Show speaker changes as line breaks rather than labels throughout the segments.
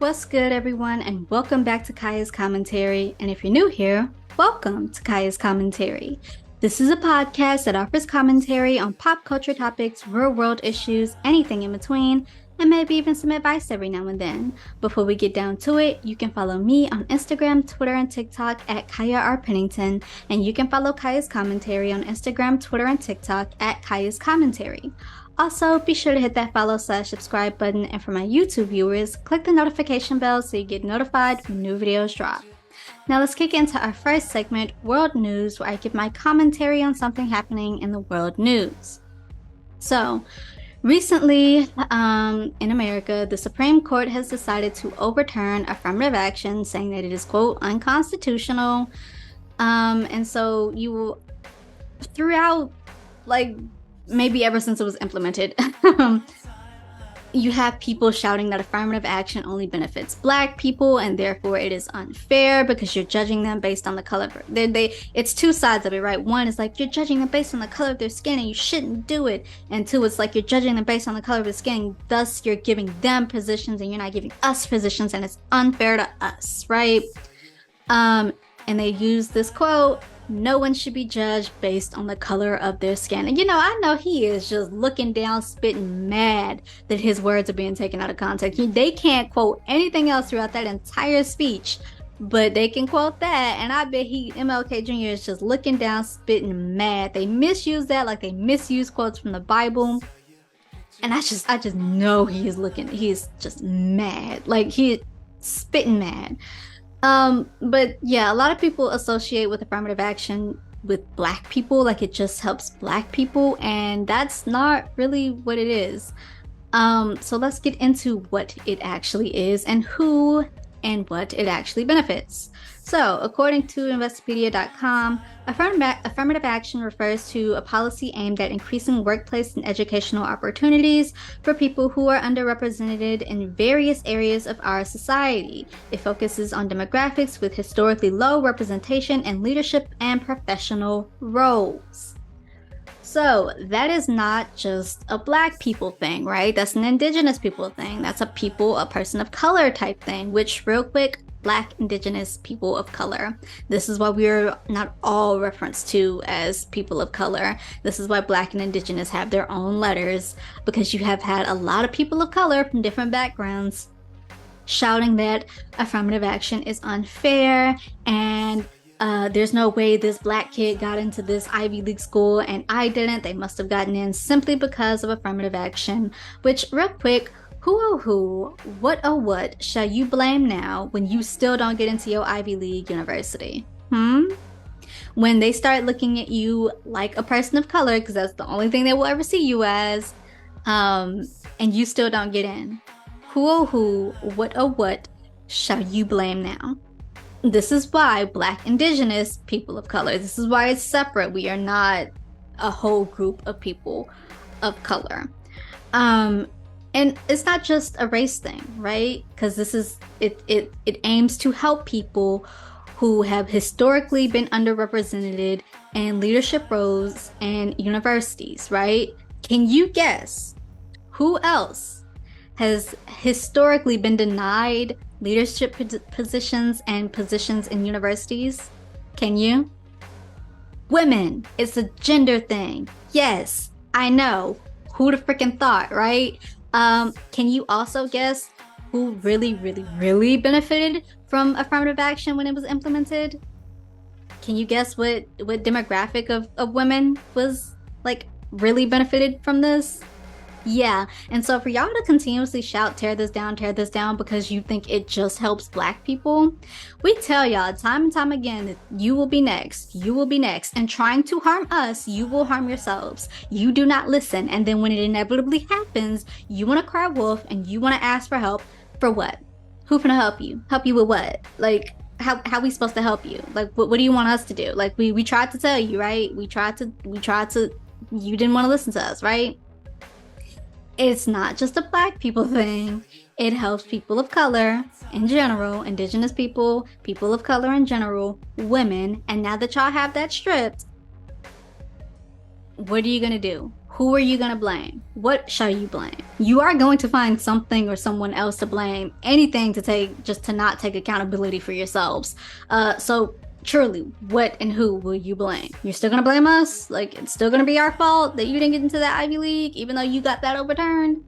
What's good, everyone, and welcome back to Kaya's Commentary. And if you're new here, welcome to Kaya's Commentary. This is a podcast that offers commentary on pop culture topics, real world issues, anything in between, and maybe even some advice every now and then. Before we get down to it, you can follow me on Instagram, Twitter, and TikTok at Kaya R. Pennington, and you can follow Kaya's Commentary on Instagram, Twitter, and TikTok at Kaya's Commentary. Also, be sure to hit that follow/subscribe button, and for my YouTube viewers, click the notification bell so you get notified when new videos drop. Now let's kick into our first segment, World News, where I give my commentary on something happening in the world news. So, recently, in America, the Supreme Court has decided to overturn affirmative action, saying that it is, quote, unconstitutional. And so throughout, maybe ever since it was implemented, you have people shouting that affirmative action only benefits Black people, and therefore it is unfair because you're judging them based on the color. It's two sides of it, right? One is like you're judging them based on the color of their skin and you shouldn't do it. And two, it's like you're judging them based on the color of their skin, thus you're giving them positions and you're not giving us positions, and it's unfair to us, right? And they use this quote, "No one should be judged based on the color of their skin." And I know he is just looking down, spitting mad that his words are being taken out of context. They can't quote anything else throughout that entire speech, but they can quote that. And I bet MLK Jr. is just looking down, spitting mad. They misuse that like they misuse quotes from the Bible. And I just know he's just mad. Like he's spitting mad. But yeah, a lot of people associate with affirmative action with Black people, like it just helps Black people, and that's not really what it is. So let's get into what it actually is and who and what it actually benefits. So, according to Investopedia.com, affirmative action refers to a policy aimed at increasing workplace and educational opportunities for people who are underrepresented in various areas of our society. It focuses on demographics with historically low representation in leadership and professional roles. So that is not just a Black people thing, right? That's an Indigenous people thing. That's a person of color type thing, which real quick, Black, Indigenous, people of color. This is why we're not all referenced to as people of color. This is why Black and Indigenous have their own letters, because you have had a lot of people of color from different backgrounds shouting that affirmative action is unfair and there's no way this Black kid got into this Ivy League school and I didn't. They must have gotten in simply because of affirmative action, which real quick, what shall you blame now when you still don't get into your Ivy League university? When they start looking at you like a person of color, because that's the only thing they will ever see you as, and you still don't get in. What shall you blame now? This is why Black, Indigenous, people of color, this is why it's separate. We are not a whole group of people of color. And it's not just a race thing, right? Because it aims to help people who have historically been underrepresented in leadership roles and universities, right? Can you guess who else has historically been denied leadership positions and positions in universities? Can you? Women. It's a gender thing. Yes, I know. Who'd have freaking thought, right? Can you also guess who really, really, really benefited from affirmative action when it was implemented? Can you guess what demographic of women was really benefited from this? Yeah, and so for y'all to continuously shout, tear this down, because you think it just helps Black people, we tell y'all time and time again that you will be next, and trying to harm us, you will harm yourselves. You do not listen, and then when it inevitably happens, you want to cry wolf, and you want to ask for help. For what? Who finna help you? Help you with what? How we supposed to help you? What do you want us to do? We tried to tell you, right? We tried to, you didn't want to listen to us, right? It's not just a Black people thing. It helps people of color in general, Indigenous people, people of color in general, women. And now that y'all have that stripped, what are you gonna do? who are you going to blame? What shall you blame? You are going to find something or someone else to blame, anything to take, just to not take accountability for yourselves. So truly, what and who will you blame? You're still going to blame us? Like, it's still going to be our fault that you didn't get into the Ivy League, even though you got that overturned?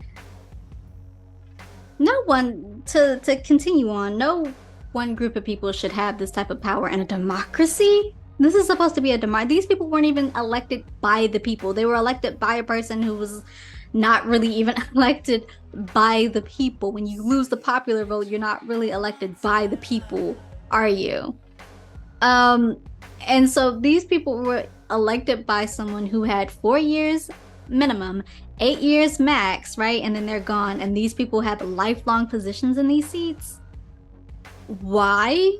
No one, to continue on, no one group of people should have this type of power in a democracy. This is supposed to be a democracy. These people weren't even elected by the people. They were elected by a person who was not really even elected by the people. When you lose the popular vote, you're not really elected by the people, are you? And so these people were elected by someone who had 4 years minimum, 8 years max, right? And then they're gone. And these people have lifelong positions in these seats. Why?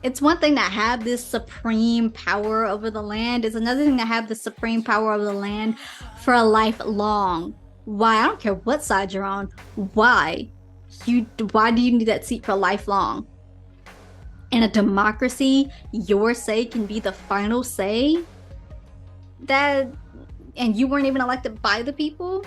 It's one thing to have this supreme power over the land. It's another thing to have the supreme power over the land for a lifelong. Why? I don't care what side you're on. Why? Why do you need that seat for lifelong? In a democracy, your say can be the final say? And you weren't even elected by the people?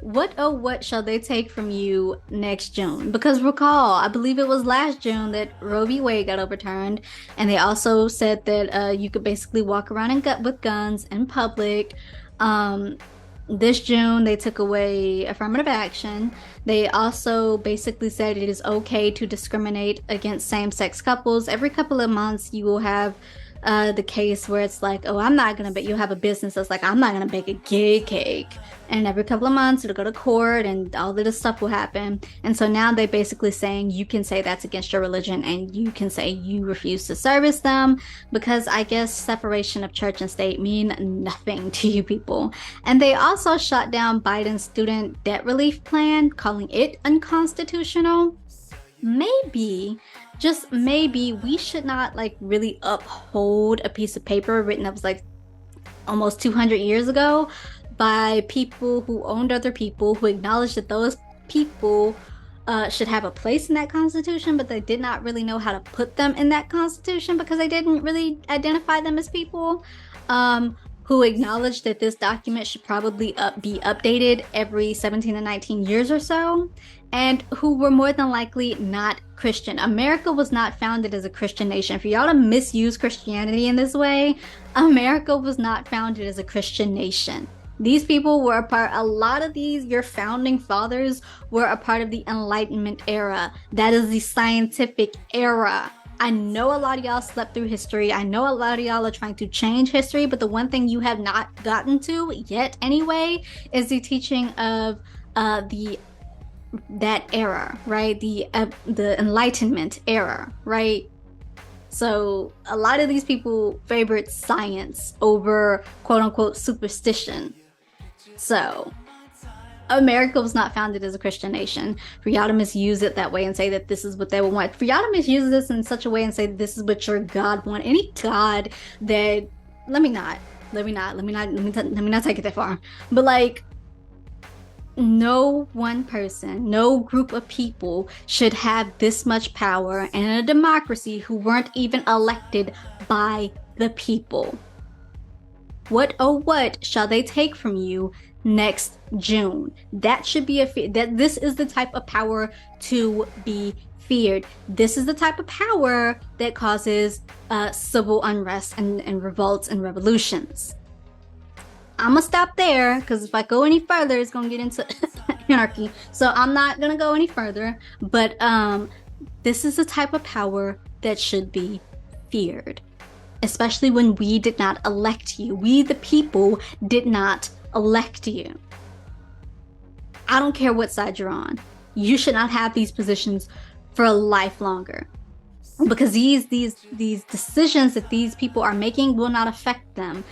What oh what shall they take from you next June? Because recall, I believe it was last June that Roe v. Wade got overturned, and they also said that you could basically walk around with guns in public. This June, they took away affirmative action. They also basically said it is okay to discriminate against same-sex couples. Every couple of months, you will have the case where it's like, oh, you'll have a business that's like, I'm not gonna bake a gay cake. And every couple of months it'll go to court and all of this stuff will happen. And so now they're basically saying you can say that's against your religion and you can say you refuse to service them, because I guess separation of church and state mean nothing to you people. And they also shut down Biden's student debt relief plan, calling it unconstitutional. Maybe, just maybe, we should not like really uphold a piece of paper written up like almost 200 years ago by people who owned other people, who acknowledged that those people should have a place in that constitution, but they did not really know how to put them in that constitution because they didn't really identify them as people, who acknowledged that this document should probably be updated every 17 to 19 years or so, and who were more than likely not Christian. America was not founded as a Christian nation. For y'all to misuse Christianity in this way, America was not founded as a Christian nation. These people were a lot of your founding fathers were a part of the Enlightenment era. That is the scientific era. I know a lot of y'all slept through history. I know a lot of y'all are trying to change history, but the one thing you have not gotten to yet anyway is the teaching of that era, right? The Enlightenment era, right? So a lot of these people favorite science over quote unquote superstition. So America was not founded as a Christian nation. For y'all to misuse it that way and say that this is what they would want, for y'all to misuse this in such a way and say this is what your God want, any God that, let me not take it that far, but like, no one person, no group of people should have this much power in a democracy who weren't even elected by the people. What oh what shall they take from you next June? That should be that this is the type of power to be feared. This is the type of power that causes civil unrest and revolts and revolutions. I'm gonna stop there because if I go any further, it's gonna get into anarchy. So I'm not gonna go any further. But this is the type of power that should be feared, especially when we did not elect you. We, the people, did not elect you. I don't care what side you're on. You should not have these positions for a life longer, because these decisions that these people are making will not affect them.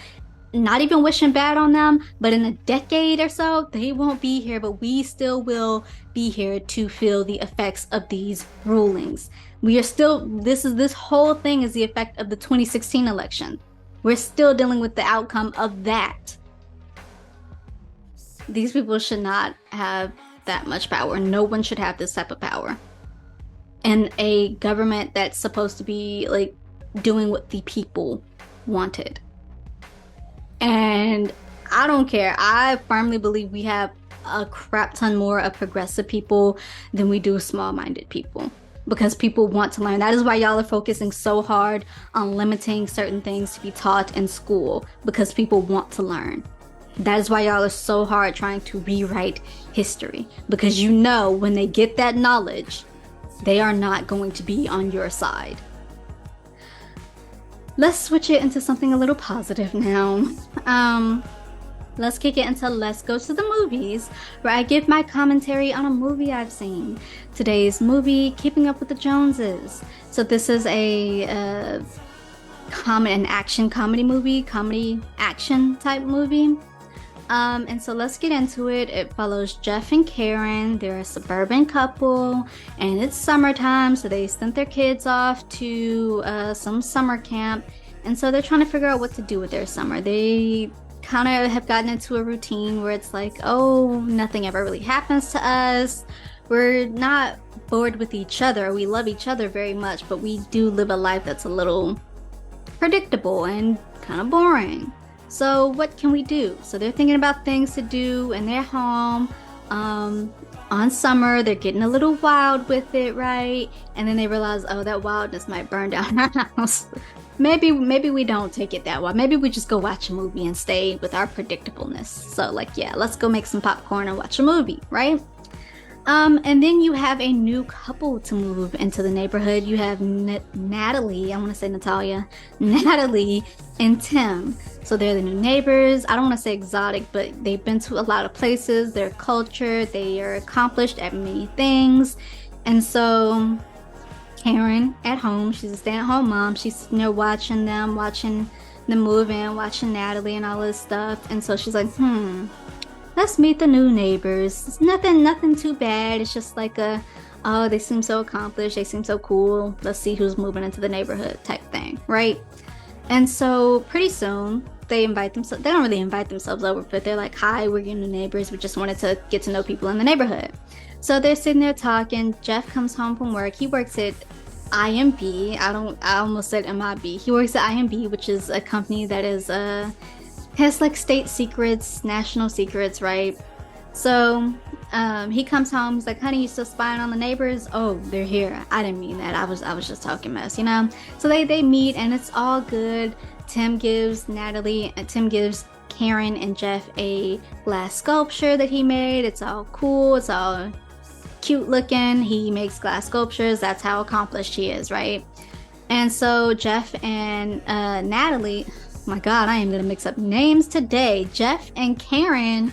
Not even wishing bad on them, but in a decade or so, they won't be here, but we still will be here to feel the effects of these rulings. We are still, this whole thing is the effect of the 2016 election. We're still dealing with the outcome of that. These people should not have that much power. No one should have this type of power. And a government that's supposed to be like doing what the people wanted. And I don't care. I firmly believe we have a crap ton more of progressive people than we do small-minded people because people want to learn. That is why y'all are focusing so hard on limiting certain things to be taught in school because people want to learn. That is why y'all are so hard trying to rewrite history because you know when they get that knowledge, they are not going to be on your side. Let's switch it into something a little positive now. Let's kick it into Let's Go to the Movies, where I give my commentary on a movie I've seen. Today's movie, Keeping Up with the Joneses. So this is a an action comedy movie, comedy action type movie. And so let's get into it. It follows Jeff and Karen. They're a suburban couple, and it's summertime, so they sent their kids off to some summer camp. And so they're trying to figure out what to do with their summer. They kind of have gotten into a routine where it's like, oh, nothing ever really happens to us. We're not bored with each other. We love each other very much, but we do live a life that's a little predictable and kind of boring. So what can we do? So they're thinking about things to do in their home. On summer, they're getting a little wild with it, right? And then they realize, oh, that wildness might burn down our house. Maybe we don't take it that way. Maybe we just go watch a movie and stay with our predictableness. So like, yeah, let's go make some popcorn and watch a movie, right? And then you have a new couple to move into the neighborhood. You have Natalie, I want to say Natalia, Natalie and Tim. So they're the new neighbors. I don't want to say exotic, but they've been to a lot of places. They're cultured. They are accomplished at many things. And so Karen at home, she's a stay-at-home mom. She's sitting there watching them move in, watching Natalie and all this stuff. And so she's like, let's meet the new neighbors. It's nothing too bad. It's just like oh, they seem so accomplished. They seem so cool. Let's see who's moving into the neighborhood type thing, right? And so pretty soon they invite themselves. They don't really invite themselves over, but they're like, hi, we're your new neighbors. We just wanted to get to know people in the neighborhood. So they're sitting there talking. Jeff comes home from work. He works at IMB. I almost said MIB. He works at IMB, which is a company that is has like state secrets, national secrets, right? So he comes home. He's like, honey, you still spying on the neighbors? Oh, they're here. I didn't mean that. I was just talking mess, you know? So they meet and it's all good. Tim gives Karen and Jeff a glass sculpture that he made. It's all cool. It's all cute looking. He makes glass sculptures. That's how accomplished he is, right? And so Jeff and Natalie, my God, I am gonna mix up names today. Jeff and Karen,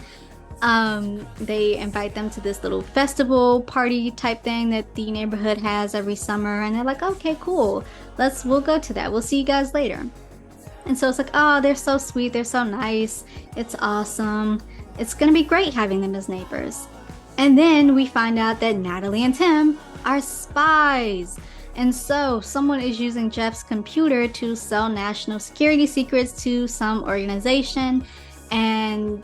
they invite them to this little festival party type thing that the neighborhood has every summer, and they're like, okay, cool, we'll go to that. We'll see you guys later. And so it's like, oh, they're so sweet, they're so nice, it's awesome. It's gonna be great having them as neighbors. And then we find out that Natalie and Tim are spies. And so someone is using Jeff's computer to sell national security secrets to some organization. And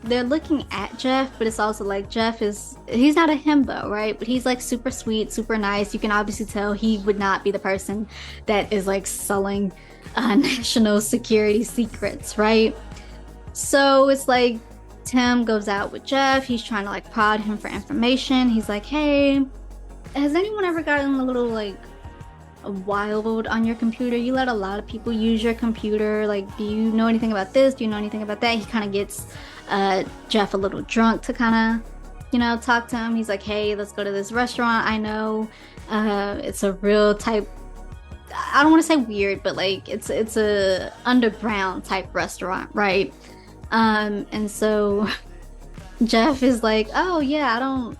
they're looking at Jeff, but it's also like he's not a himbo, right? But he's like super sweet, super nice. You can obviously tell he would not be the person that is like selling national security secrets, right? So it's like Tim goes out with Jeff. He's trying to like prod him for information. He's like, hey, has anyone ever gotten a little like wild on your computer? You let a lot of people use your computer. Like, do you know anything about this? Do you know anything about that? He kind of gets Jeff a little drunk to kind of, talk to him. He's like, hey, let's go to this restaurant. I know it's a real type, I don't want to say weird, but like it's a underground type restaurant, right? And so Jeff is like, oh yeah, I don't,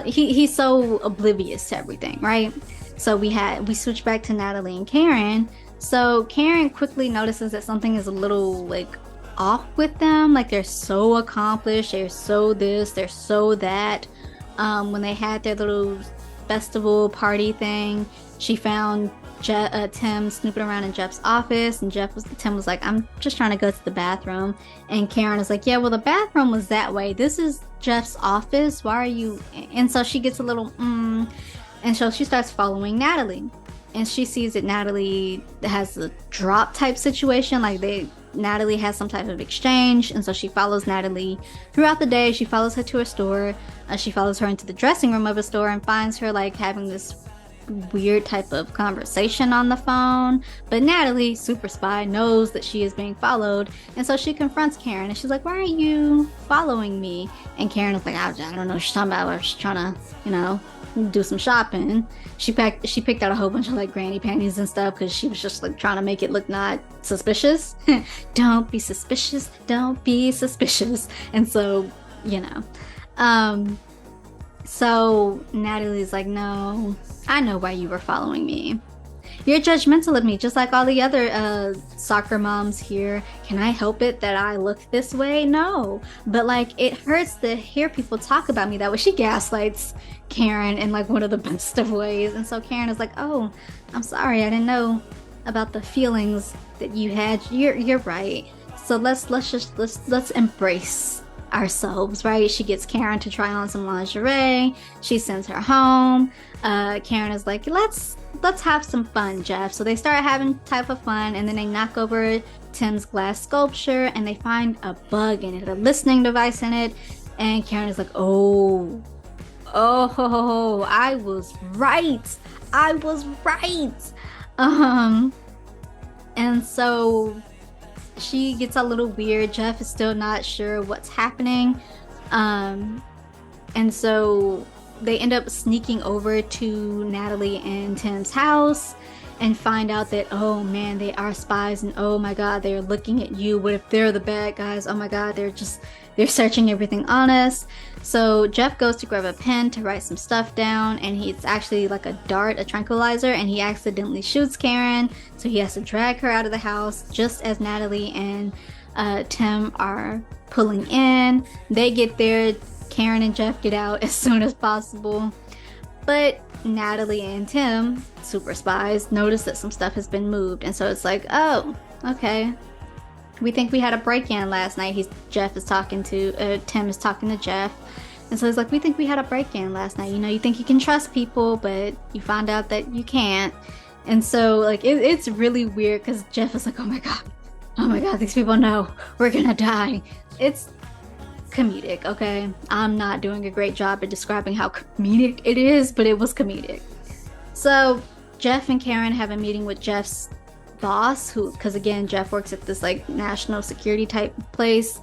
he's so oblivious to everything, right? So we switch back to Natalie and Karen. So Karen quickly notices that something is a little like off with them. Like they're so accomplished, they're so this, they're so that. When they had their little festival party thing, she found Tim snooping around in Jeff's office, and Tim was like, I'm just trying to go to the bathroom. And Karen is like, yeah, well, the bathroom was that way. This is Jeff's office. Why are you? And so she gets a little, and so she starts following Natalie. And she sees that Natalie has a drop type situation. Like Natalie has some type of exchange, and so she follows Natalie throughout the day. She follows her to a store. She follows her into the dressing room of a store and finds her like having this weird type of conversation on the phone. But Natalie, super spy, knows that she is being followed, and so she confronts Karen and she's like, why are you following me? And Karen is like, I don't know what she's talking about. She's trying to, do some shopping. She picked out a whole bunch of like granny panties and stuff because she was just like trying to make it look not suspicious. Don't be suspicious, don't be suspicious. And so, so Natalie's like, no, I know why you were following me. You're judgmental of me, just like all the other soccer moms here. Can I help it that I look this way? No. But like, it hurts to hear people talk about me that way. She gaslights Karen in like one of the best of ways. And so Karen is like, oh, I'm sorry, I didn't know about the feelings that you had. You're right. So let's embrace ourselves, right? She gets Karen to try on some lingerie. She sends her home. Karen is like, let's have some fun, Jeff. So they start having type of fun, and then they knock over Tim's glass sculpture and they find a bug in it, a listening device in it. And Karen is like, oh, I was right. And so she gets a little weird. Jeff is still not sure what's happening. And so they end up sneaking over to Natalie and Tim's house and find out that, oh man, they are spies, and oh my god, they're looking at you. What if they're the bad guys? Oh my god, they're searching everything on us. So Jeff goes to grab a pen to write some stuff down, and it's actually like a dart, a tranquilizer, and he accidentally shoots Karen. So he has to drag her out of the house just as Natalie and Tim are pulling in. They get there. Karen and Jeff get out as soon as possible. But Natalie and Tim, super spies, notice that some stuff has been moved. And so it's like, oh, okay. We think we had a break-in last night. Tim is talking to Jeff. And so he's like, we think we had a break-in last night. You think you can trust people, but you find out that you can't. And so like it's really weird because Jeff is like, oh my god, these people know we're gonna die. It's comedic, okay? I'm not doing a great job at describing how comedic it is, but it was comedic. So Jeff and Karen have a meeting with Jeff's boss, because again, Jeff works at this like national security type place.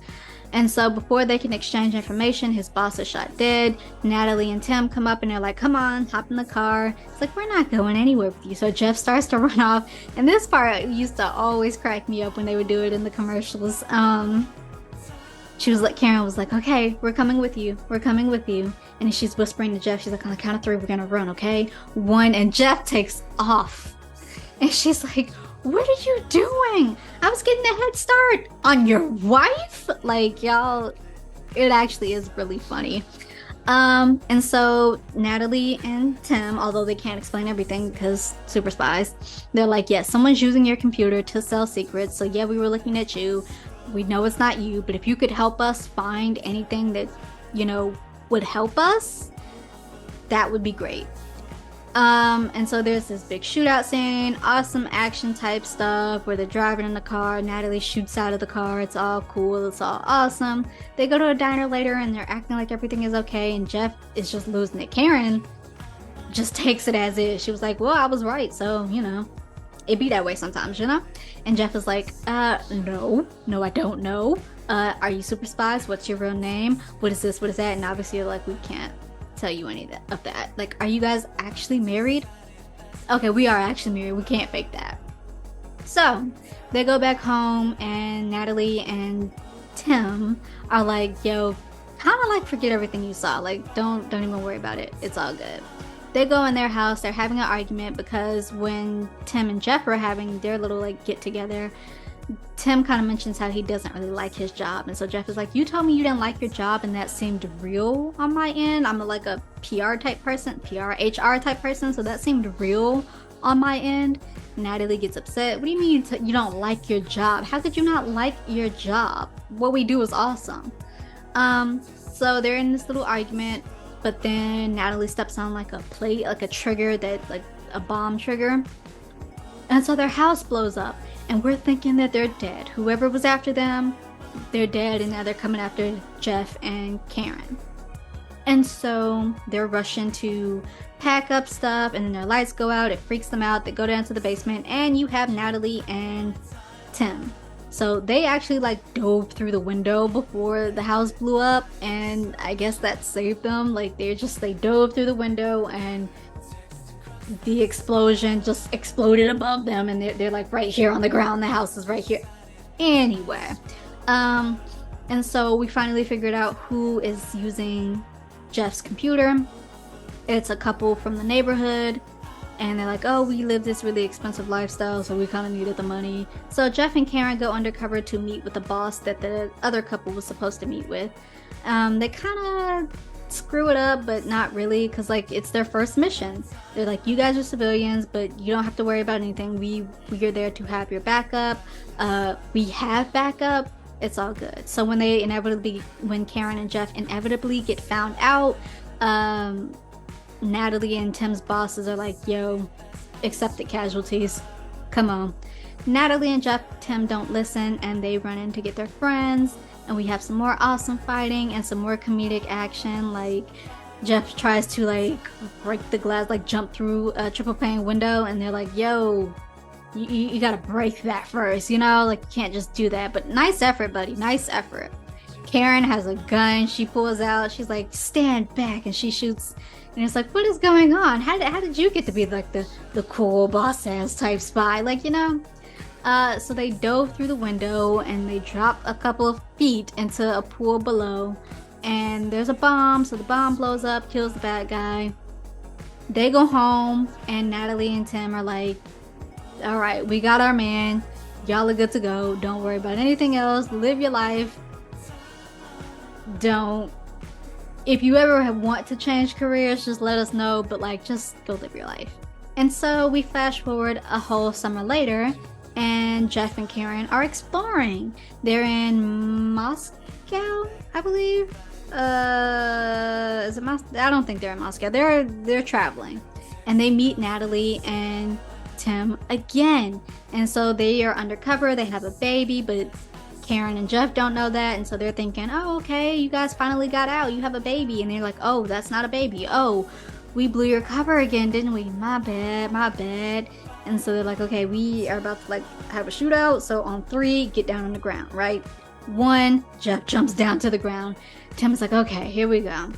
And so before they can exchange information, his boss is shot dead. Natalie and Tim come up and they're like, come on, hop in the car. It's like, we're not going anywhere with you. So Jeff starts to run off. And this part used to always crack me up when they would do it in the commercials. Karen was like, okay, we're coming with you. And she's whispering to Jeff, she's like, on the count of 3, we're gonna run, okay? 1, and Jeff takes off. And she's like, what are you doing? I was getting a head start on your wife? Like, y'all, it actually is really funny. And so Natalie and Tim, although they can't explain everything because super spies, they're like, yes, someone's using your computer to sell secrets. So yeah, we were looking at you. We know it's not you, but if you could help us find anything that, would help us, that would be great. And so there's this big shootout scene, awesome action type stuff where they're driving in the car. Natalie shoots out of the car. It's all cool. It's all awesome. They go to a diner later and they're acting like everything is okay. And Jeff is just losing it. Karen just takes it as is. She was like, well, I was right. So, it be that way sometimes, And Jeff is like, no, I don't know. Are you super spies? What's your real name? What is this? What is that? And obviously you're like, we can't tell you any of that. Like, are you guys actually married? Okay, we are actually married. We can't fake that. So they go back home and Natalie and Tim are like, yo, kind of like forget everything you saw. Like, don't even worry about it. It's all good. They go in their house. They're having an argument because when Tim and Jeff are having their little like get together, Tim kind of mentions how he doesn't really like his job. And so Jeff is like, you told me you didn't like your job and that seemed real on my end. I'm like a PR type person, HR type person. So that seemed real on my end. Natalie gets upset. What do you mean you don't like your job? How could you not like your job? What we do is awesome. So they're in this little argument, but then Natalie steps on like a plate, like a trigger that like a bomb trigger. And so their house blows up. and we're thinking that they're dead. Whoever was after them, they're dead, and now they're coming after Jeff and Karen. And so they're rushing to pack up stuff, and then their lights go out. It freaks them out. They go down to the basement, and you have Natalie and Tim. So they actually like dove through the window before the house blew up, and I guess that saved them. Like they dove through the window, and the explosion just exploded above them, and they're like right here on the ground. The house is right here. Anyway, and so we finally figured out who is using Jeff's computer. It's a couple from the neighborhood, and they're like, oh, we live this really expensive lifestyle, so we kind of needed the money. So Jeff and Karen go undercover to meet with the boss that the other couple was supposed to meet with. They kind of screw it up, but not really, because like it's their first mission. They're like, you guys are civilians, but you don't have to worry about anything. We're there to have your backup. We have backup. It's all good. So when Karen and Jeff inevitably get found out, Natalie and Tim's bosses are like, yo, accept the casualties. Come on. Natalie and Tim don't listen, and they run in to get their friends, and we have some more awesome fighting and some more comedic action. Like Jeff tries to like break the glass, like jump through a triple pane window, and they're like, yo, you gotta break that first, you know, like you can't just do that. But nice effort, buddy, nice effort. Karen has a gun. She pulls out, she's like, stand back, and she shoots. And it's like, what is going on? How did you get to be like the cool boss ass type spy? Like, you know? So they dove through the window, and they drop a couple of feet into a pool below. And there's a bomb, so the bomb blows up, kills the bad guy. They go home, and Natalie and Tim are like, all right, we got our man. Y'all are good to go. Don't worry about anything else. Live your life. If you ever want to change careers, just let us know, but like, just go live your life. And so we flash forward a whole summer later, and Jeff and Karen are exploring. They're in Moscow, I believe. Is it Moscow? I don't think they're in Moscow. They're traveling, and they meet Natalie and Tim again. And so they are undercover. They have a baby, but Karen and Jeff don't know that, and so they're thinking, oh, okay, you guys finally got out, you have a baby. And they're like, oh, that's not a baby. Oh, we blew your cover again, didn't we? My bad. And so they're like, okay, we are about to like have a shootout, so on 3, get down on the ground, right? 1, Jeff jumps down to the ground. Tim's like, okay, here we go.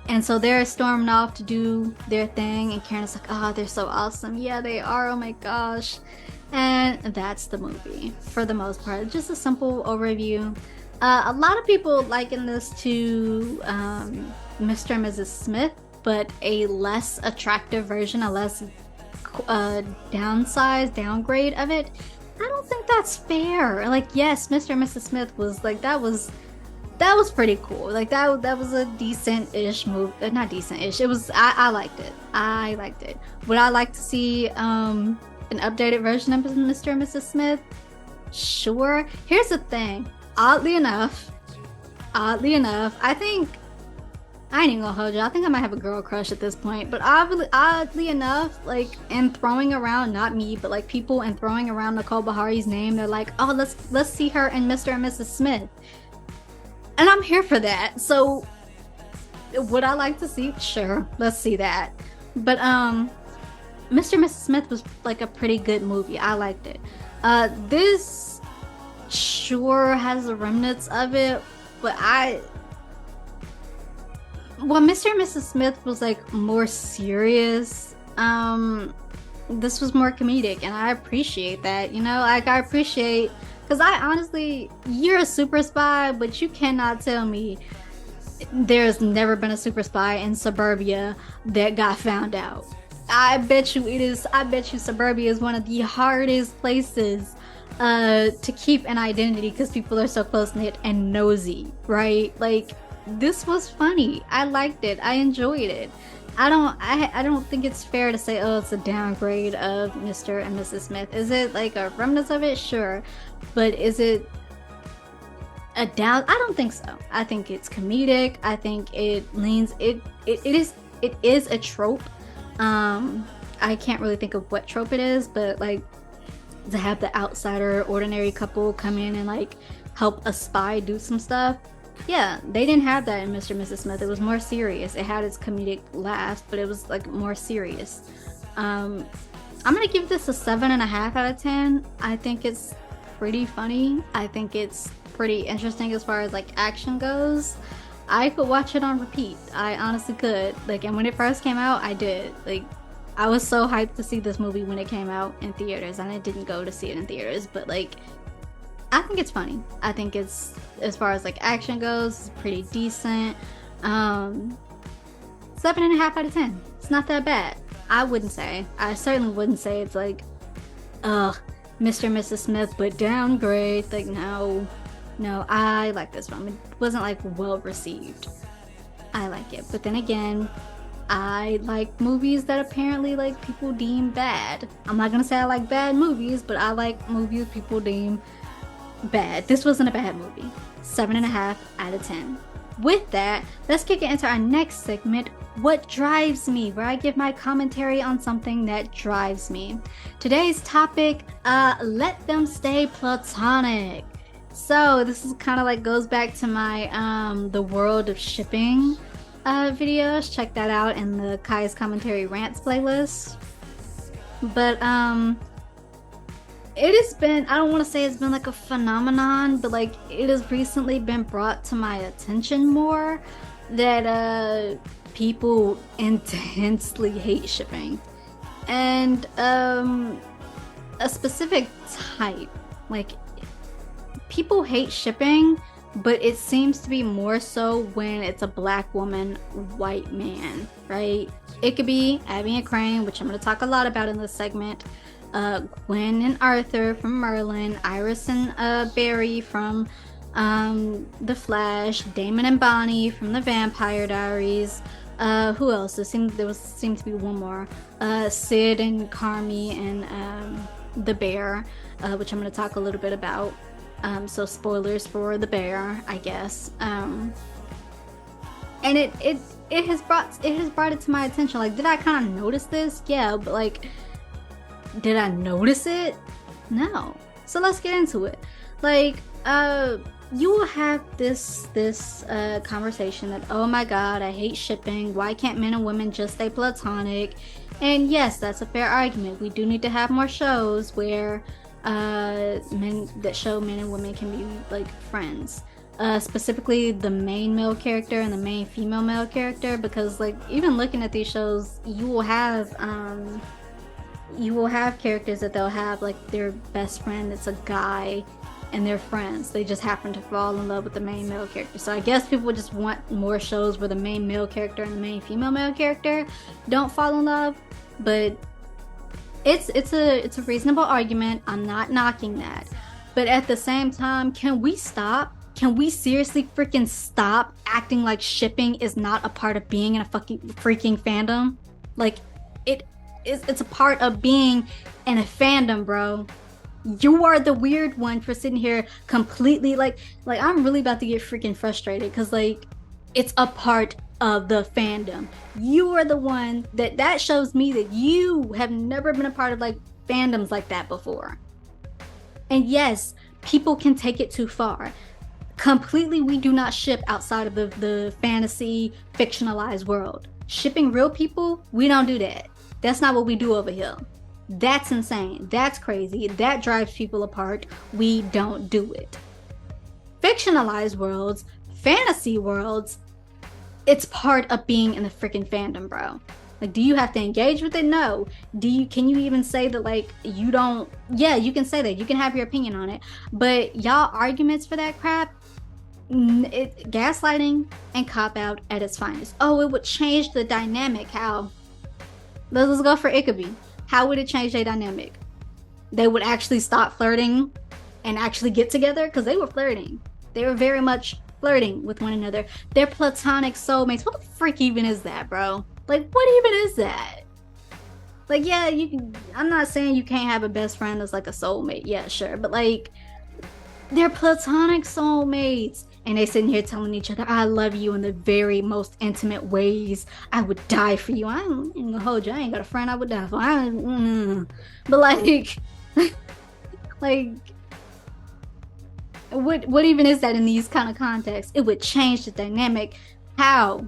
And so they're storming off to do their thing, and Karen's like, oh, they're so awesome. Yeah, they are, oh my gosh. And that's the movie for the most part. Just a simple overview. A lot of people liken this to Mr. and Mrs. Smith, but a less attractive version, a less downgrade of it. I don't think that's fair. Like, yes, Mr. and Mrs. Smith was like, that was pretty cool. Like that was a decent-ish movie. Not decent-ish. It was. I liked it. Would I like to see an updated version of Mr. and Mrs. Smith? Sure. Here's the thing. Oddly enough, I think, I ain't even gonna hold you, I think I might have a girl crush at this point, but oddly enough, like, in throwing around, not me, but like people and throwing around Nicole Bahari's name, they're like, oh, let's see her in Mr. and Mrs. Smith. And I'm here for that. So would I like to see? Sure, let's see that. But Mr. and Mrs. Smith was like a pretty good movie. I liked it. This sure has the remnants of it, but Mr. and Mrs. Smith was like more serious. This was more comedic, and I appreciate that. You know, like I appreciate, because I honestly, you're a super spy, but you cannot tell me there's never been a super spy in suburbia that got found out. I bet you suburbia is one of the hardest places to keep an identity, because people are so close-knit and nosy, right? Like, this was funny. I liked it. I enjoyed it. I don't think it's fair to say, oh, it's a downgrade of Mr. and Mrs. Smith. Is it like a remnant of it? Sure. But is it a down? I don't think so. I think it's comedic. I think it is a trope. I can't really think of what trope it is, but like, to have the outsider, ordinary couple come in and like help a spy do some stuff. Yeah, they didn't have that in Mr. and Mrs. Smith. It was more serious. It had its comedic laughs, but it was like more serious. I'm gonna give this a 7.5 out of 10. I think it's pretty funny. I think it's pretty interesting as far as like action goes. I could watch it on repeat. I honestly could. Like, and when it first came out, I did. Like, I was so hyped to see this movie when it came out in theaters, and I didn't go to see it in theaters, but like, I think it's funny. I think it's, as far as like action goes, pretty decent. 7.5 out of 10. It's not that bad. I certainly wouldn't say it's like, ugh, Mr. and Mrs. Smith, but downgrade. Like, no, I like this one. It wasn't like well received. I like it, but then again, I like movies that apparently like people deem bad. I'm not gonna say I like bad movies, but I like movies people deem bad. This wasn't a bad movie. 7.5 out of 10. With that, let's kick it into our next segment, What Drives Me, where I give my commentary on something that drives me. Today's topic, let them stay platonic. So this is kind of like goes back to my the world of shipping videos. Check that out in the Kai's Commentary Rants playlist. But it has been, I don't want to say it's been like a phenomenon, but like it has recently been brought to my attention more that people intensely hate shipping. And a specific type, like people hate shipping, but it seems to be more so when it's a black woman, white man, right? It could be Abby and Crane, which I'm going to talk a lot about in this segment. Gwen and Arthur from Merlin, Iris and Barry from The Flash, Damon and Bonnie from The Vampire Diaries. Who else? There seemed to be one more. Sid and Carmi and The Bear, which I'm going to talk a little bit about. So spoilers for The Bear, I guess. And it has brought it to my attention. Like, did I kind of notice this? Yeah, but like, did I notice it? No. So let's get into it. Like, you will have this conversation that, oh my god, I hate shipping. Why can't men and women just stay platonic? And yes, that's a fair argument. We do need to have more shows where men and women can be like friends. Specifically the main male character and the main female male character, because like even looking at these shows, you will have characters that they'll have like their best friend that's a guy and they're friends. They just happen to fall in love with the main male character. So I guess people just want more shows where the main male character and the main female male character don't fall in love. But it's a reasonable argument. I'm not knocking that. But at the same time, can we stop? Can we seriously freaking stop acting like shipping is not a part of being in a fucking freaking fandom? Like, it's a part of being in a fandom, bro. You are the weird one for sitting here completely like I'm really about to get freaking frustrated because like it's a part of the fandom. You are the one that shows me that you have never been a part of like fandoms like that before. And yes, people can take it too far. Completely, we do not ship outside of the fantasy fictionalized world. Shipping real people, we don't do that. That's not what we do over here. That's insane. That's crazy. That drives people apart. We don't do it. Fictionalized worlds, fantasy worlds, it's part of being in the freaking fandom, bro. Like, do you have to engage with it? No. Can you even say that like you don't? Yeah, you can say that. You can have your opinion on it. But y'all arguments for that crap, gaslighting and cop out at its finest. Oh, it would change the dynamic. How? Let's go for Ickaby. How would it change their dynamic? They would actually stop flirting and actually get together, because they were flirting. They were very much flirting with one another. They're platonic soulmates. What the freak even is that, bro? Like, what even is that? Like, yeah, you can. I'm not saying you can't have a best friend that's like a soulmate. Yeah, sure, but like, they're platonic soulmates. And they sitting here telling each other, I love you in the very most intimate ways. I would die for you. I ain't gonna hold you. I ain't got a friend I would die for. But like, Like, what even is that in these kind of contexts? It would change the dynamic. How?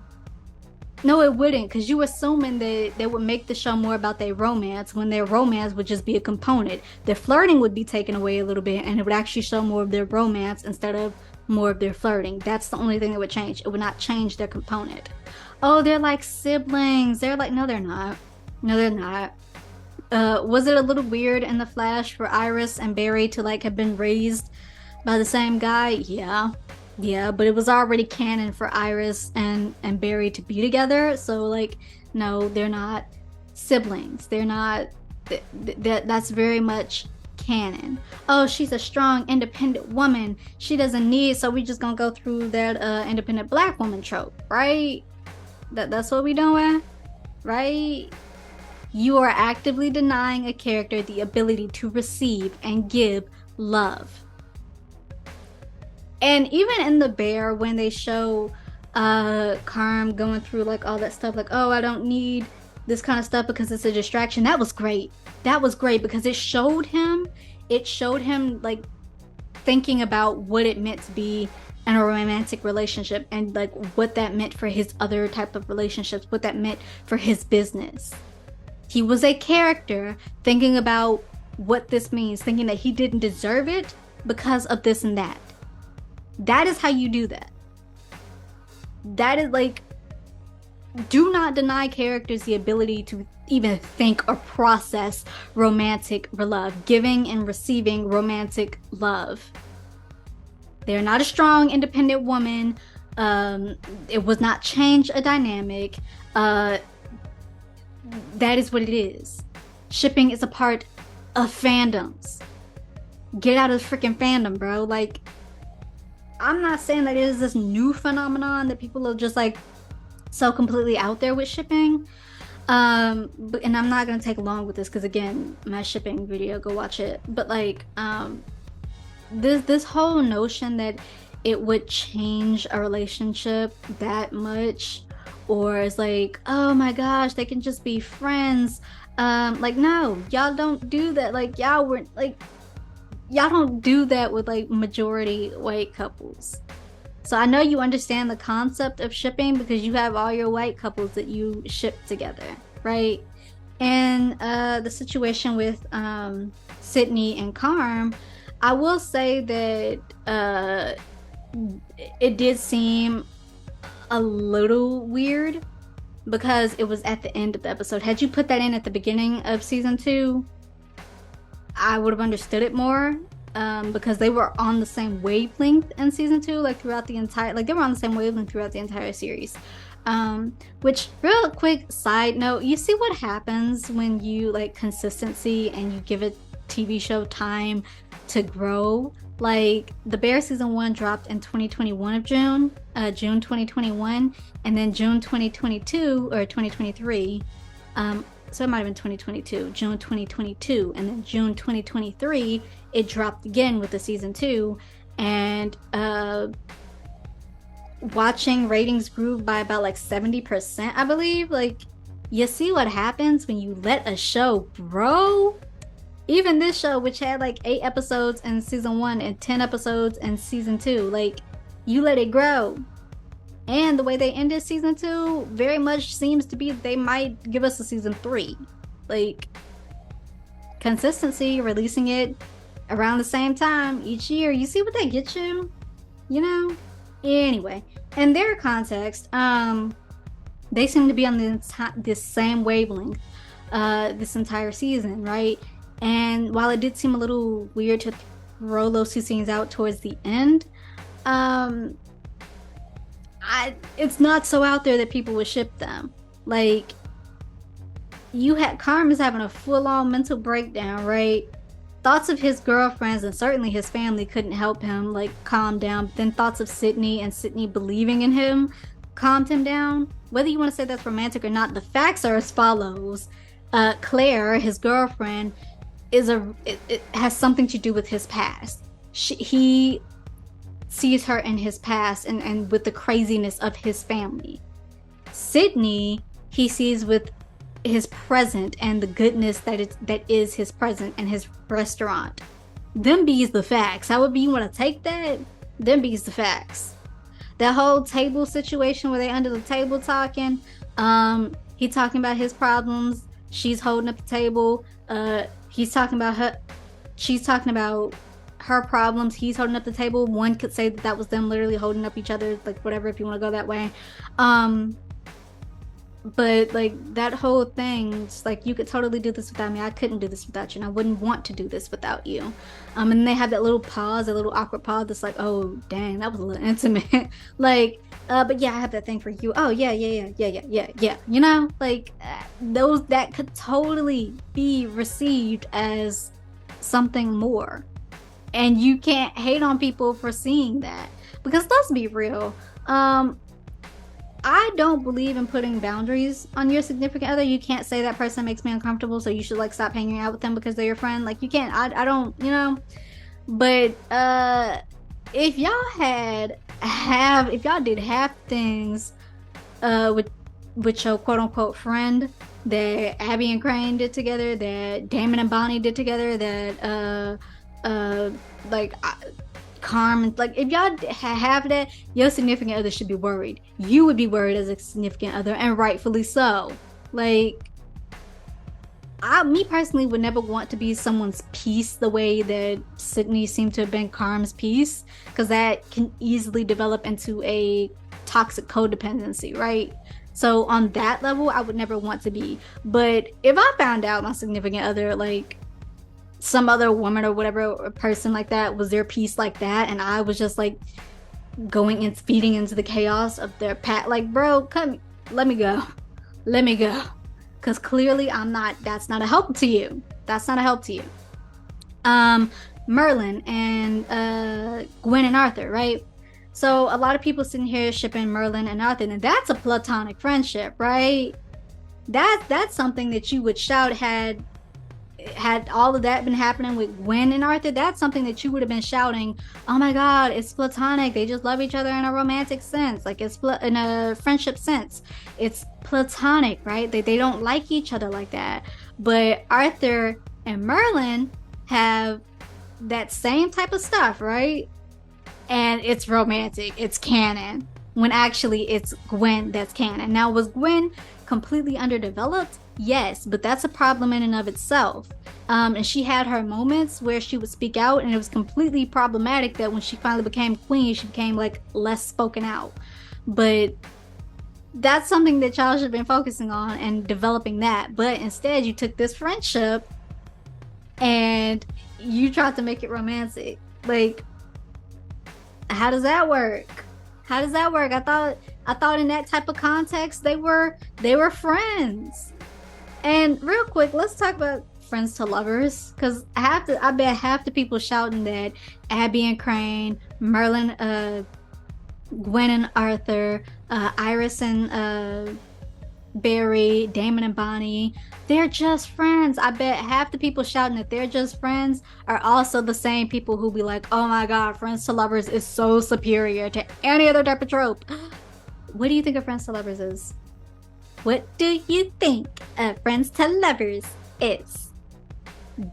No, it wouldn't, because you assuming that they would make the show more about their romance when their romance would just be a component. Their flirting would be taken away a little bit, and it would actually show more of their romance instead of more of their flirting. That's the only thing that would change. It would not change their component. Oh, they're like siblings. They're like, no, they're not. No, they're not. Was it a little weird in the Flash for Iris and Barry to like have been raised by the same guy? Yeah, but it was already canon for Iris and Barry to be together. So like, no, they're not siblings. They're not. That's very much canon. Oh, she's a strong, independent woman. She doesn't need. So we just gonna go through that independent black woman trope, right? That's what we doing, right? You are actively denying a character the ability to receive and give love. And even in The Bear, when they show Carm going through like all that stuff, like, oh, I don't need this kind of stuff because it's a distraction. That was great. That was great because it showed him like thinking about what it meant to be in a romantic relationship and like what that meant for his other type of relationships, what that meant for his business. He was a character thinking about what this means, thinking that he didn't deserve it because of this and that. That is how you do that. That is like, do not deny characters the ability to even think or process romantic love, giving and receiving romantic love. They're not a strong, independent woman. It was not change a dynamic. That is what it is. Shipping is a part of fandoms. Get out of the freaking fandom, bro. Like, I'm not saying that it is this new phenomenon that people are just like so completely out there with shipping. And I'm not gonna take long with this because again, my shipping video, go watch it. But like, this whole notion that it would change a relationship that much, or it's like, oh my gosh, they can just be friends. Like, no, y'all don't do that. Like, y'all don't do that with like majority white couples. So I know you understand the concept of shipping because you have all your white couples that you ship together, right? And the situation with Sydney and Carm, I will say that it did seem a little weird because it was at the end of the episode. Had you put that in at the beginning of season 2, I would have understood it more, because they were on the same wavelength in season 2, like throughout the entire, like they were on the same wavelength throughout the entire series. Which, real quick side note, you see what happens when you like consistency and you give a TV show time to grow. Like The Bear season 1 dropped in 2021 of June 2021, and then June 2022 or 2023. So it might have been 2022, June 2022, and then June 2023, it dropped again with the season 2, and watching ratings grew by about like 70%, I believe. Like, you see what happens when you let a show grow? Even this show, which had like 8 episodes in season 1 and 10 episodes in season 2, like, you let it grow. And the way they ended season 2 very much seems to be they might give us a season 3. Like, consistency, releasing it around the same time each year. You see what they get you? You know? Anyway, in their context, they seem to be on this same wavelength this entire season, right? And while it did seem a little weird to throw those 2 scenes out towards the end, it's not so out there that people would ship them. Like, Carm is having a full-on mental breakdown, right? Thoughts of his girlfriends and certainly his family couldn't help him like calm down. But then thoughts of Sydney and Sydney believing in him calmed him down. Whether you want to say that's romantic or not, the facts are as follows. Claire, his girlfriend, it has something to do with his past. He sees her in his past and with the craziness of his family. Sydney, he sees with his present and the goodness that is his present and his restaurant. them be's the facts. However you want to take that, them be's the facts. That whole table situation where they under the table talking, he talking about his problems, she's holding up the table, he's talking about her, she's talking about her problems, he's holding up the table. One could say that was them literally holding up each other, like whatever, if you want to go that way. But like that whole thing, it's like, you could totally do this without me, I couldn't do this without you, and I wouldn't want to do this without you. And they have that little pause, a little awkward pause that's like, oh dang, that was a little intimate. Like, but yeah, I have that thing for you. Oh yeah, you know, like those that could totally be received as something more. And you can't hate on people for seeing that, because let's be real, I don't believe in putting boundaries on your significant other. You can't say that person makes me uncomfortable, so you should like stop hanging out with them because they're your friend. Like, you can't. I don't, you know. But if y'all if y'all did half things with your quote unquote friend that Abby and Crane did together, that Damon and Bonnie did together, that like Carmen, like if y'all have that, your significant other should be worried. You would be worried as a significant other, and rightfully so. Like, me personally would never want to be someone's piece the way that Sydney seemed to have been Carm's piece, because that can easily develop into a toxic codependency, right? So on that level, I would never want to be. But if I found out my significant other, like some other woman or whatever, a person like that was their piece like that, and I was just like going and feeding into the chaos of their like, bro, come, let me go, because clearly that's not a help to you. Merlin and Gwen and Arthur, right? So a lot of people sitting here shipping Merlin and Arthur, and that's a platonic friendship, right? That's something that you would shout had all of that been happening with Gwen and Arthur. That's something that you would have been shouting, oh my god, it's platonic, they just love each other in a romantic sense, like it's in a friendship sense, it's platonic, right? They don't like each other like that. But Arthur and Merlin have that same type of stuff, right? And it's romantic, it's canon, when actually it's Gwen that's canon. Now, was Gwen completely underdeveloped? Yes, but that's a problem in and of itself. And she had her moments where she would speak out, and it was completely problematic that when she finally became queen, she became like less spoken out. But that's something that y'all should have been focusing on and developing that. But instead, you took this friendship and you tried to make it romantic. Like, how does that work? I thought in that type of context they were friends. And real quick, let's talk about friends to lovers, because I bet half the people shouting that Abby and Crane, Merlin, Gwen and Arthur, Iris and Barry, Damon and Bonnie, they're just friends. I bet half the people shouting that they're just friends are also the same people who be like, oh my god, friends to lovers is so superior to any other type of trope. What do you think of friends to lovers is? What do you think of friends to lovers is?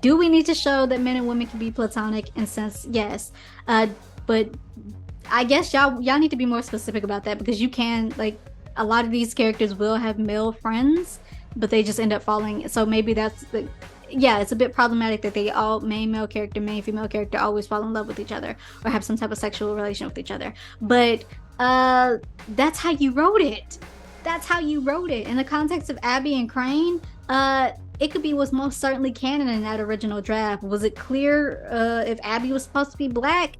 Do we need to show that men and women can be platonic in sense? Yes. But I guess y'all need to be more specific about that, because you can, like, a lot of these characters will have male friends, but they just end up falling. So maybe that's it's a bit problematic that they all, main male character, main female character, always fall in love with each other or have some type of sexual relation with each other. But that's how you wrote it. In the context of Abby and Crane, it could be what's most certainly canon in that original draft. Was it clear if Abby was supposed to be black?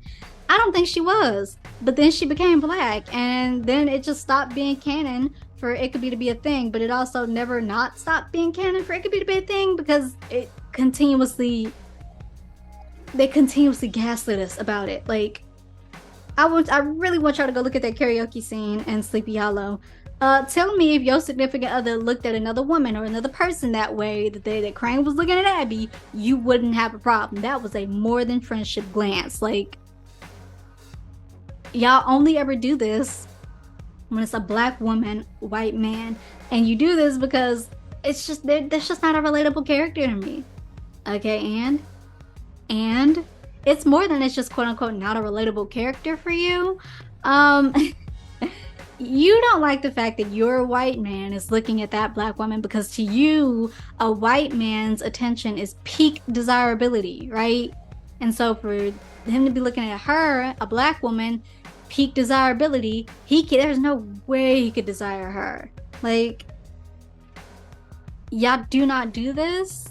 I don't think she was. But then she became black, and then it just stopped being canon for Ickaby to be a thing. But it also never not stopped being canon for Ickaby to be a thing, because they continuously gaslit us about it. Like, I really want y'all to go look at that karaoke scene in Sleepy Hollow. Tell me if your significant other looked at another woman or another person that way, that Crane was looking at Abby, you wouldn't have a problem. That was a more than friendship glance. Like, y'all only ever do this when it's a black woman, white man, and you do this because it's just, that's just not a relatable character to me. Okay, and it's more than it's just quote unquote not a relatable character for you. Um, you don't like the fact that your white man is looking at that black woman because to you, a white man's attention is peak desirability, right? And so for him to be looking at her, a black woman, peak desirability, there's no way he could desire her. Like, y'all do not do this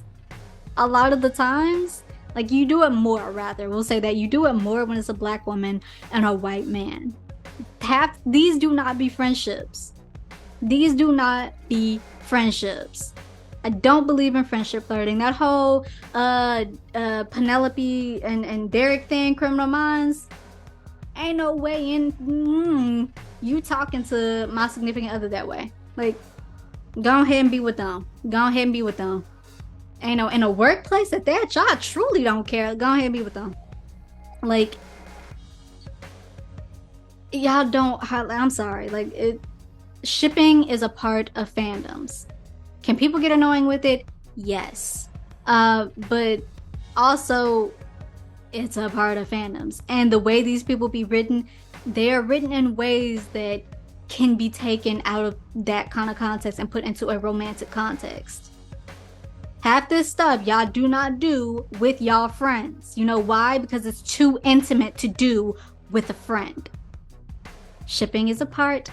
a lot of the times. Like, you do it more, rather. We'll say that you do it more when it's a black woman and a white man. These do not be friendships. These do not be friendships. I don't believe in friendship flirting. That whole Penelope and Derek thing, Criminal Minds, ain't no way in you talking to my significant other that way. Like, go ahead and be with them. Go ahead and be with them. Ain't no in a workplace at that, y'all truly don't care. Go ahead and be with them. Like, y'all don't. I'm sorry. Like, shipping is a part of fandoms. Can people get annoying with it? Yes. But also, it's a part of fandoms. And the way these people be written, they are written in ways that can be taken out of that kind of context and put into a romantic context. Half this stuff y'all do not do with y'all friends. You know why? Because it's too intimate to do with a friend. Shipping is a part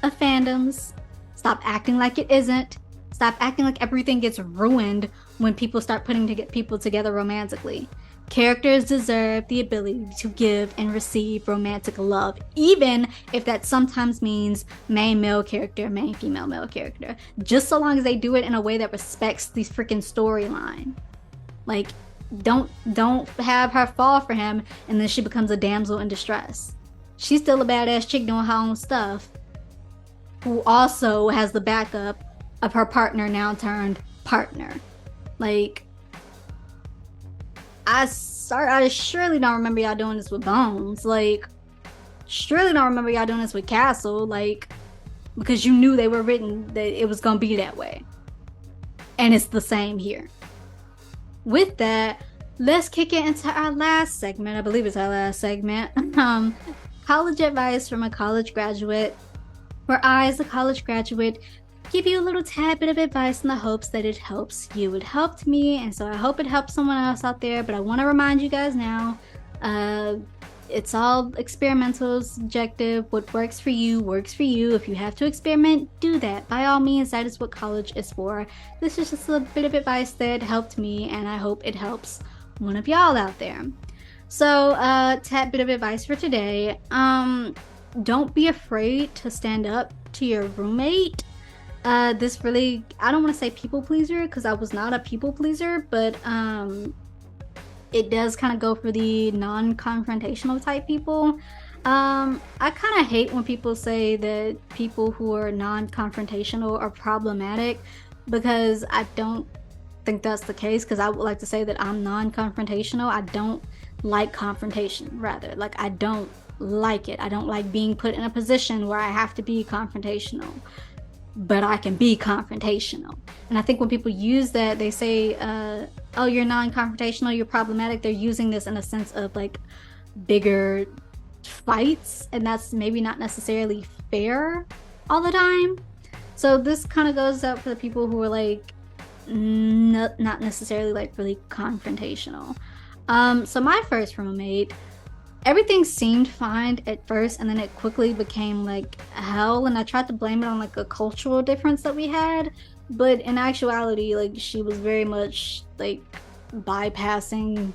of fandoms. Stop acting like it isn't. Stop acting like everything gets ruined when people start putting people together romantically. Characters deserve the ability to give and receive romantic love, even if that sometimes means main male character, main female male character. Just so long as they do it in a way that respects the freaking storyline. Like, don't have her fall for him and then she becomes a damsel in distress. She's still a badass chick doing her own stuff, who also has the backup of her partner now turned partner. Like, I surely don't remember y'all doing this with Bones. Like, surely don't remember y'all doing this with Castle. Like, because you knew they were written that it was gonna be that way. And it's the same here. With that, let's kick it into our last segment. I believe it's our last segment. College advice from a college graduate, where I, as a college graduate, give you a little tad bit of advice in the hopes that it helps you. It helped me, and so I hope it helps someone else out there. But I want to remind you guys now, it's all experimental, subjective. What works for you works for you. If you have to experiment, do that. By all means, that is what college is for. This is just a bit of advice that helped me, and I hope it helps one of y'all out there. So, tad bit of advice for today. Don't be afraid to stand up to your roommate. This really, I don't want to say people pleaser because I was not a people pleaser, but it does kind of go for the non-confrontational type people. I kind of hate when people say that people who are non-confrontational are problematic, because I don't think that's the case, because I would like to say that I'm non-confrontational. I don't like confrontation, rather. Like, I don't like it. I don't like being put in a position where I have to be confrontational. But I can be confrontational. And I think when people use that, they say, oh, you're non-confrontational, you're problematic. They're using this in a sense of like bigger fights. And that's maybe not necessarily fair all the time. So this kind of goes out for the people who are like, not necessarily like really confrontational. So my first roommate, everything seemed fine at first, and then it quickly became like hell, and I tried to blame it on like a cultural difference that we had, but in actuality, like, she was very much like bypassing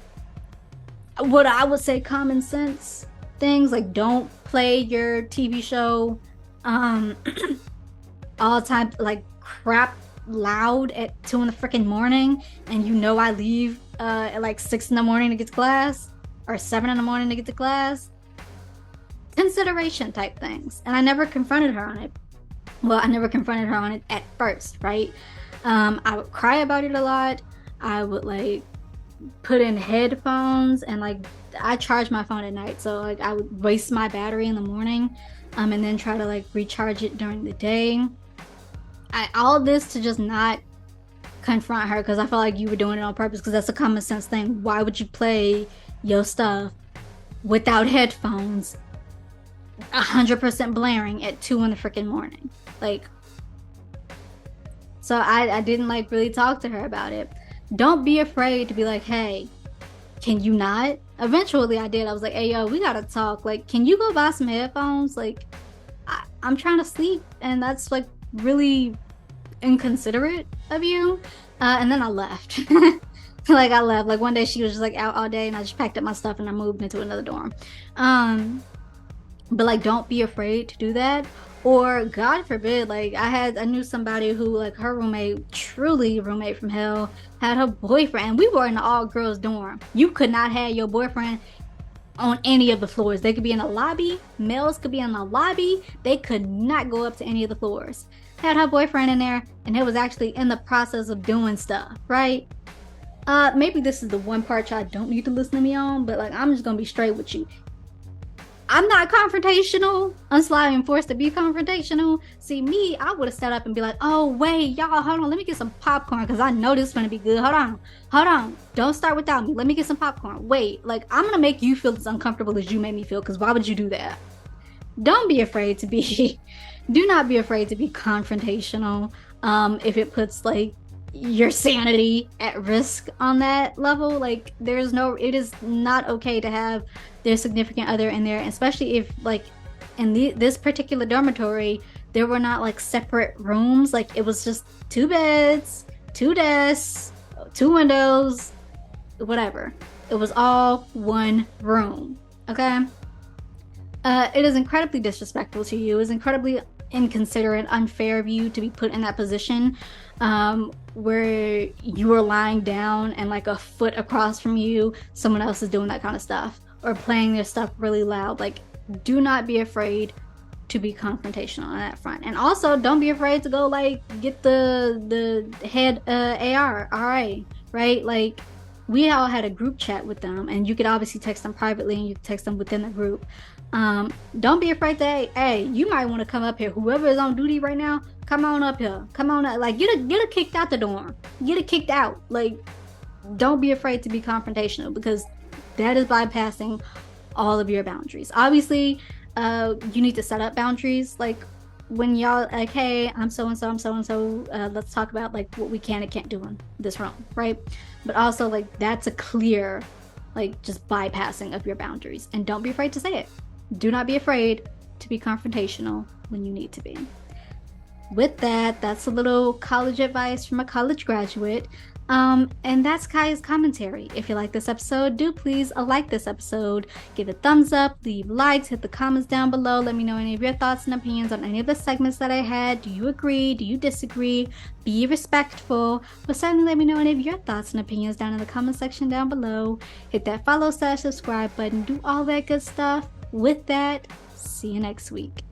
what I would say common sense things, like don't play your TV show all time like crap loud at 2 in the freaking morning, and you know I leave at like 6 in the morning to get to class, or 7 in the morning to get to class. Consideration type things. And I never confronted her on it. Well, I never confronted her on it at first, right? I would cry about it a lot. I would like put in headphones, and like I charge my phone at night, so like I would waste my battery in the morning, and then try to like recharge it during the day. All this to just not confront her, because I felt like you were doing it on purpose, because that's a common sense thing. Why would you play your stuff without headphones, 100% blaring at 2 in the freaking morning. Like, so I didn't like really talk to her about it. Don't be afraid to be like, hey, can you not? Eventually I did. I was like, hey, yo, we gotta talk. Like, can you go buy some headphones? Like, I'm trying to sleep, and that's like really inconsiderate of you. And then I left. Like, I left. Like, one day she was just like out all day, and I just packed up my stuff and I moved into another dorm. But like, don't be afraid to do that. Or God forbid, like I knew somebody who, like, her roommate, truly roommate from hell, had her boyfriend. We were in an all girls dorm. You could not have your boyfriend on any of the floors. They could be in a lobby. Males could be in a lobby. They could not go up to any of the floors. Had her boyfriend in there, and it was actually in the process of doing stuff, right? Maybe this is the one part y'all don't need to listen to me on, but like, I'm just gonna be straight with you. I'm not confrontational until I am forced to be confrontational. See, me, I would have sat up and be like, oh, wait, y'all, hold on. Let me get some popcorn because I know this is going to be good. Hold on. Don't start without me. Let me get some popcorn. Wait, like, I'm going to make you feel as uncomfortable as you made me feel, because why would you do that? Don't be afraid to be, do not be afraid to be confrontational if it puts, like, your sanity at risk on that level. Like, it is not okay to have their significant other in there, especially if, like, in this particular dormitory, there were not like separate rooms. Like, it was just 2 beds, 2 desks, 2 windows, whatever. It was all one room. Okay. It is incredibly disrespectful to you. It's incredibly inconsiderate, unfair of you to be put in that position where you are lying down and like a foot across from you, someone else is doing that kind of stuff or playing their stuff really loud. Like, do not be afraid to be confrontational on that front. And also, don't be afraid to go like get the head RA, right? Like, we all had a group chat with them, and you could obviously text them privately and you could text them within the group. Don't be afraid to, hey, you might want to come up here. Whoever is on duty right now, come on up here. Come on up. Like, get it kicked out the dorm. Get it kicked out. Like, don't be afraid to be confrontational, because that is bypassing all of your boundaries. Obviously, you need to set up boundaries. Like, when y'all like, hey, I'm so-and-so, let's talk about like what we can and can't do in this room, right? But also, like, that's a clear, like, just bypassing of your boundaries. And don't be afraid to say it. Do not be afraid to be confrontational when you need to be. With that, that's a little college advice from a college graduate. And that's Kaya's commentary. If you like this episode, do please like this episode, give it a thumbs up, leave likes, hit the comments down below. Let me know any of your thoughts and opinions on any of the segments that I had. Do you agree? Do you disagree? Be respectful. But certainly let me know any of your thoughts and opinions down in the comment section down below. Hit that follow/subscribe button. Do all that good stuff. With that, see you next week.